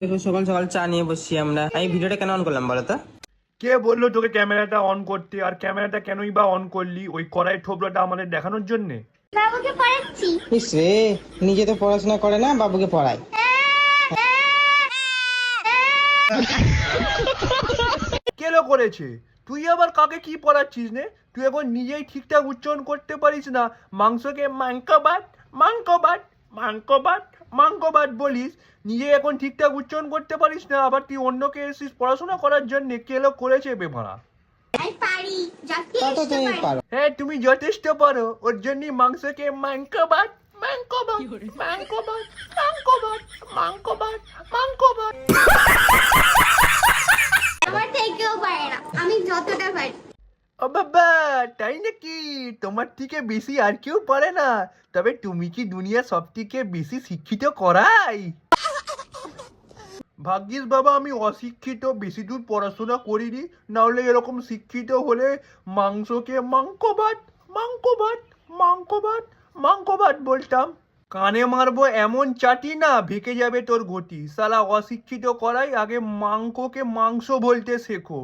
দেখো সকাল সকাল চা নিয়ে বসছি আমরা। আমি ভিডিওটা কেন অন করলাম বলো তো? কে বললো তোকে ক্যামেরাটা অন করতে? আর ক্যামেরাটা কেনই বা অন করলি? ওই কড়াই ঠোবরাটা আমাদের দেখানোর জন্যে? বাবুকে পড়াচ্ছি। ইস রে, নিজে তো পড়াশোনা করে না, বাবুকে পড়ায়। কেলো করেছে? তুই আবার কাকে কি পড়াচ্ছিস নে? তুই এখন নিজেই ঠিকঠাক উচ্চারণ করতে পারিস না। মাংসকে মাংকবাট মাংকবাট মাংকবাট মাংকবাট বলিস, নিজে এখন ঠিকঠাক উচ্চারণ করতে পারিস না, আবার তুই অন্যকে এসিস পড়াশোনা করার জন্য। কেলো করেছে বেমারা? আমি পারি, তা তো যথেষ্ট তুমি পারি। পারো। হ্যাঁ, তুমি যথেষ্ট পারো। ওর জন্যই মাংসকে মাংকবাট মাংকবাট মাংকবাট মাংকবাট মাংকবাট মাংকবাট। আমার থেকেও পারে না, আমি যতটা পারি। ও বাবা, তাই নাকি? তোমার থেকে বেশি আর কেউ পারে না? তবে তুমি কি দুনিয়া সব থেকে বেশি শিক্ষিত করাই? ভাগ্যিস বাবা আমি অশিক্ষিত, বেশি দূর পড়াশোনা করিনি, না হলে এরকম শিক্ষিত হলে মাংসকে মাংকবাট মাংকবাট মাংকবাট মাংকবাট বলতাম। কানে মারবো এমন চাটি না, ভেকে যাবে তোর ঘটি। শালা অশিক্ষিত করাই, আগে মাংককে মাংস বলতে শেখো।